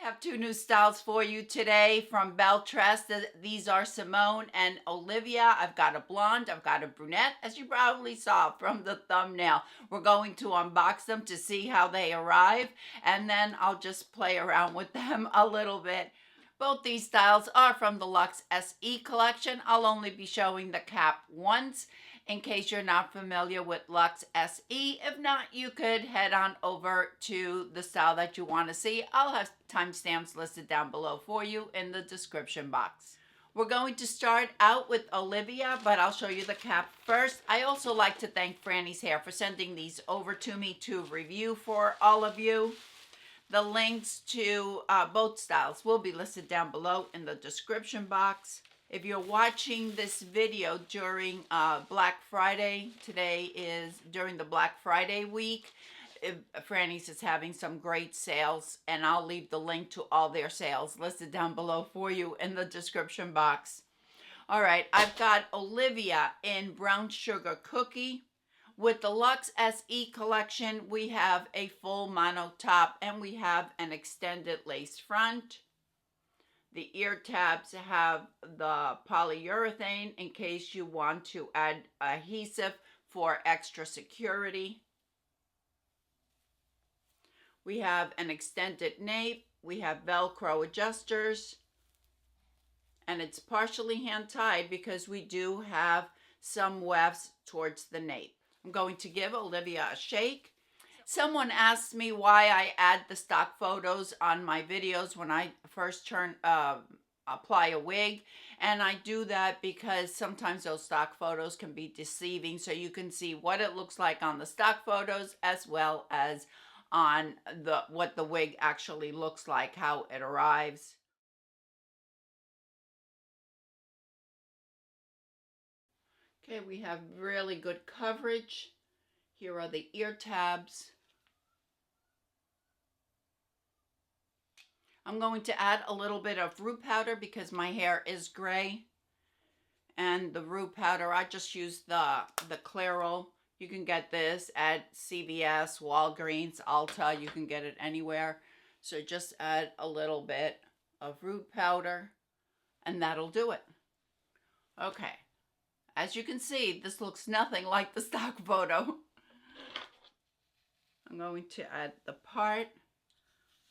I have two new styles for you today from Belle Tress. These are Simone and Olivia. I've got a blonde, I've got a brunette, as you probably saw from the thumbnail. We're going to unbox them to see how they arrive, and then I'll just play around with them a little bit. Both these styles are from the Lux SE collection. I'll only be showing the cap once in case you're not familiar with Lux SE. If not, you could head on over to the style that you want to see. I'll have timestamps listed down below for you in the description box. We're going to start out with Olivia, but I'll show you the cap first. I also like to thank Frannie's Hair for sending these over to me to review for all of you. The links to both styles will be listed down below in the description box. If you're watching this video during Black Friday, today is during the Black Friday week, Frannie's is having some great sales, and I'll leave the link to all their sales listed down below for you in the description box. All right, I've got Olivia in Brown Sugar Cookie. With the Lux SE collection, we have a full mono top and we have an extended lace front. The ear tabs have the polyurethane in case you want to add adhesive for extra security. We have an extended nape. We have Velcro adjusters. And it's partially hand tied because we do have some wefts towards the nape. I'm going to give Olivia a shake. Someone asked me why I add the stock photos on my videos when I first apply a wig, and I do that because sometimes those stock photos can be deceiving, so you can see what it looks like on the stock photos as well as on what the wig actually looks like, how it arrives. Okay, we have really good coverage. Here are the ear tabs. I'm going to add a little bit of root powder because my hair is gray. And the root powder, I just use the Clairol. You can get this at CVS, Walgreens, Ulta. You can get it anywhere. So just add a little bit of root powder and that'll do it. Okay. As you can see, this looks nothing like the stock photo. I'm going to add the part.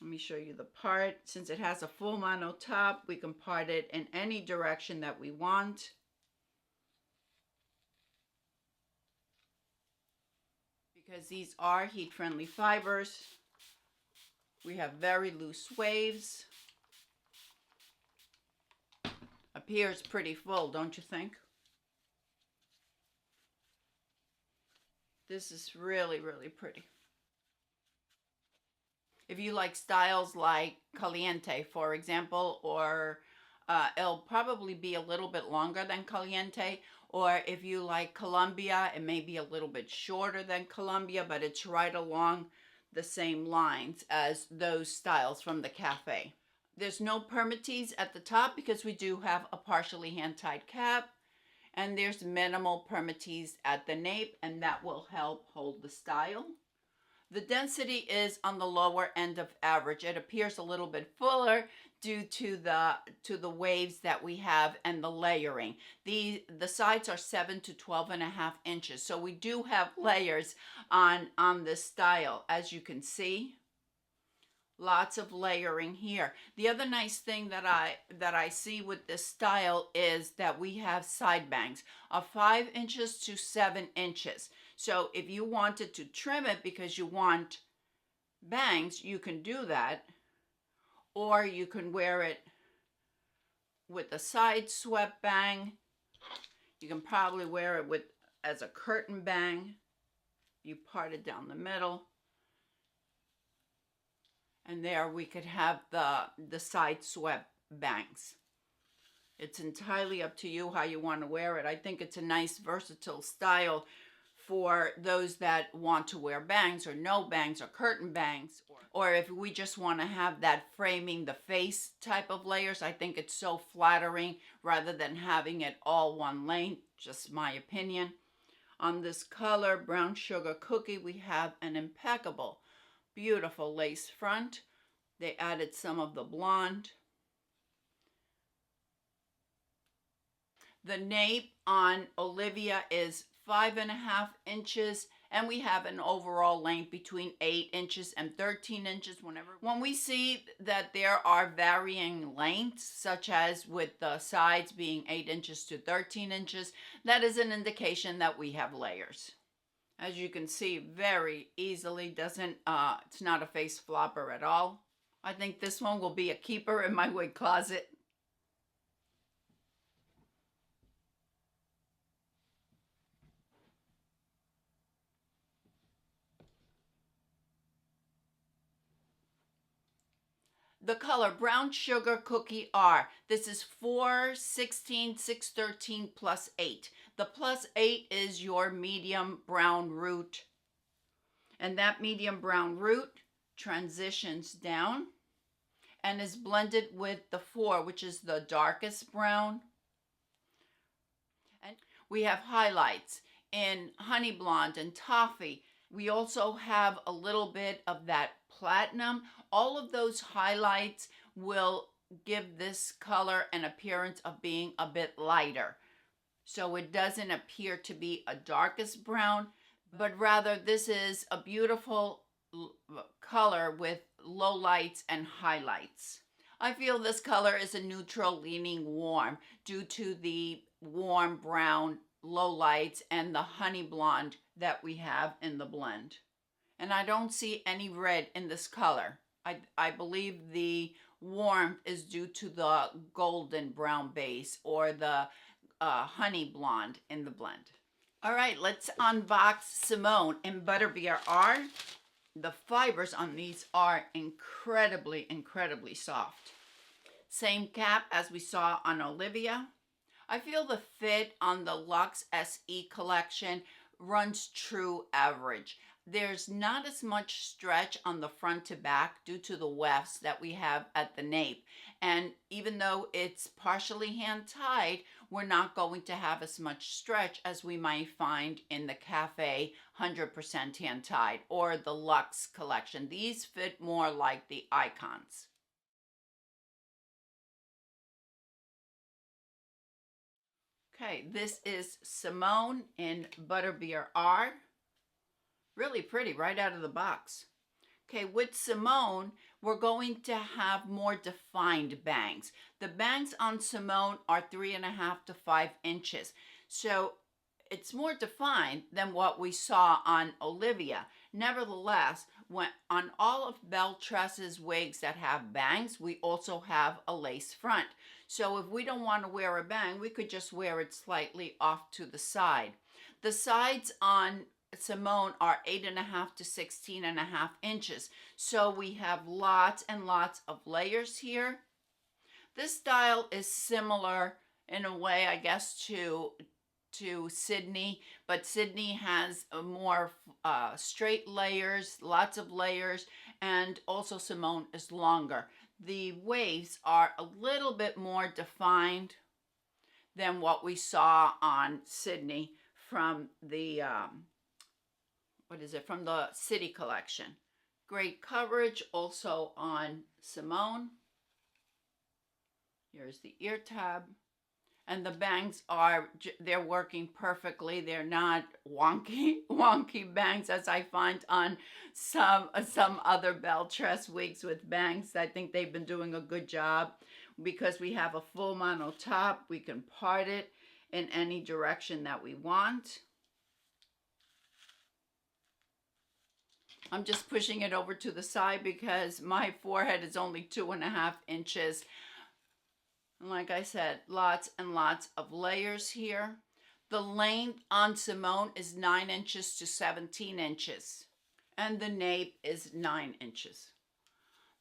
Let me show you the part. Since it has a full mono top, we can part it in any direction that we want. Because these are heat-friendly fibers, we have very loose waves. Appears pretty full, don't you think? This is really, really pretty. If you like styles like Caliente, for example, or it'll probably be a little bit longer than Caliente, or if you like Columbia, it may be a little bit shorter than Columbia, but it's right along the same lines as those styles from the cafe. There's no permatease at the top because we do have a partially hand-tied cap. And there's minimal permatease at the nape, and that will help hold the style. The density is on the lower end of average. It appears a little bit fuller due to the waves that we have and the layering. The sides are 7 to 12.5 inches, so we do have layers on this style, as you can see. Lots of layering here. The other nice thing that I see with this style is that we have side bangs of 5 inches to 7 inches. So if you wanted to trim it because you want bangs, you can do that. Or you can wear it with a side swept bang. You can probably wear it as a curtain bang. You part it down the middle. And there we could have the side swept bangs. It's entirely up to you how you want to wear it. I think it's a nice versatile style for those that want to wear bangs or no bangs or curtain bangs. Or if we just want to have that framing the face type of layers, I think it's so flattering rather than having it all one length, just my opinion. On this color, Brown Sugar Cookie, we have an impeccable, beautiful lace front. They added some of the blonde. The nape on Olivia is 5.5 inches, and we have an overall length between 8 inches and 13 inches. When we see that there are varying lengths, such as with the sides being 8 inches to 13 inches, that is an indication that we have layers. As you can see, very easily it's not a face flopper at all. I think this one will be a keeper in my wig closet. The color Brown Sugar Cookie R. This is 416, 613 plus 8. The plus 8 is your medium brown root. And that medium brown root transitions down and is blended with the 4, which is the darkest brown. And we have highlights in honey blonde and toffee. We also have a little bit of that platinum. All of those highlights will give this color an appearance of being a bit lighter. So it doesn't appear to be a darkest brown, but rather this is a beautiful color with low lights and highlights. I feel this color is a neutral leaning warm due to the warm brown low lights and the honey blonde that we have in the blend. And I don't see any red in this color. I believe the warmth is due to the golden brown base or the honey blonde in the blend. All right, let's unbox Simone in Butterbeer R. The fibers on these are incredibly, incredibly soft. Same cap as we saw on Olivia. I feel the fit on the Lux SE collection runs true average. There's not as much stretch on the front to back due to the wefts that we have at the nape. And even though it's partially hand tied, we're not going to have as much stretch as we might find in the Cafe 100% hand tied or the Lux collection. These fit more like the icons. Okay, this is Simone in Butterbeer R. Really pretty right out of the box. Okay, with Simone, we're going to have more defined bangs. The bangs on Simone are 3.5 to 5 inches. So it's more defined than what we saw on Olivia. Nevertheless, on all of Belle Tress's wigs that have bangs, we also have a lace front. So if we don't want to wear a bang, we could just wear it slightly off to the side. The sides on Simone are 8.5 to 16.5 inches. So we have lots and lots of layers here. This style is similar in a way, I guess, to Sydney, but Sydney has more straight layers, lots of layers, and also Simone is longer. The waves are a little bit more defined than what we saw on Sydney from the from the City collection. Great coverage also on Simone. Here's the ear tab. And the bangs they're working perfectly. They're not wonky bangs as I find on some other Belle Tress wigs with bangs. I think they've been doing a good job because we have a full mono top. We can part it in any direction that we want. I'm just pushing it over to the side because my forehead is only 2.5 inches. And like I said, lots and lots of layers here. The length on Simone is 9 inches to 17 inches. And the nape is 9 inches.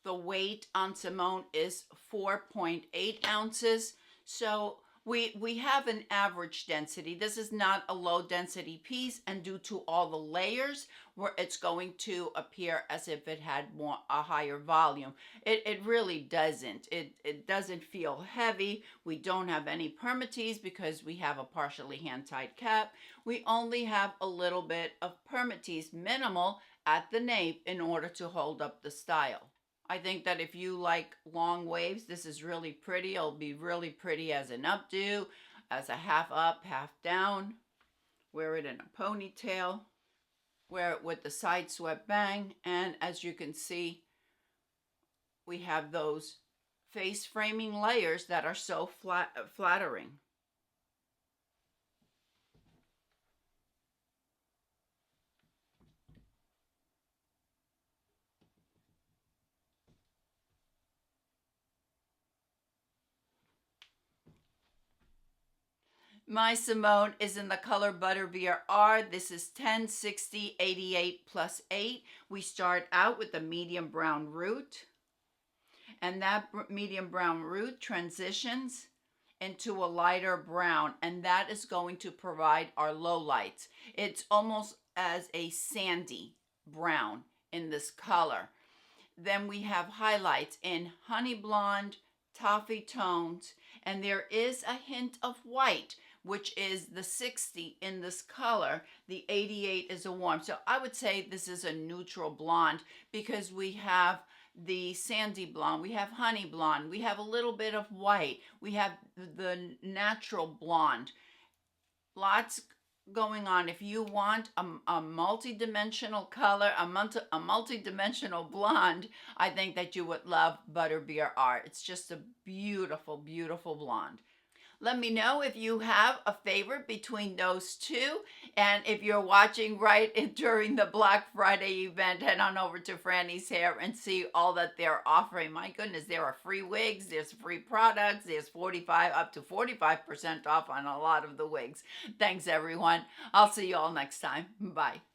The weight on Simone is 4.8 ounces. So we have an average density. This is not a low density piece, and due to all the layers, where it's going to appear as if it had a higher volume. It really doesn't. It doesn't feel heavy. We don't have any permatease because we have a partially hand-tied cap. We only have a little bit of permatease, minimal, at the nape in order to hold up the style. I think that if you like long waves, this is really pretty. It'll be really pretty as an updo, as a half up, half down. Wear it in a ponytail. Wear it with the side swept bang. And as you can see, we have those face framing layers that are so flattering. My Simone is in the color Butterbeer R. This is 106088 plus 8. We start out with the medium brown root, and that medium brown root transitions into a lighter brown, and that is going to provide our low lights. It's almost as a sandy brown in this color. Then we have highlights in honey blonde, toffee tones, and there is a hint of white, which is the 60 in this color. The 88 is a warm. So I would say this is a neutral blonde because we have the sandy blonde, we have honey blonde, we have a little bit of white, we have the natural blonde. Lots going on. If you want a multi-dimensional color, a multi-dimensional blonde, I think that you would love Butterbeer Art. It's just a beautiful, beautiful blonde. Let me know if you have a favorite between those two. And if you're watching right during the Black Friday event, head on over to Frannie's Hair and see all that they're offering. My goodness, there are free wigs, there's free products, there's 45 up to 45% off on a lot of the wigs. Thanks, everyone. I'll see you all next time. Bye.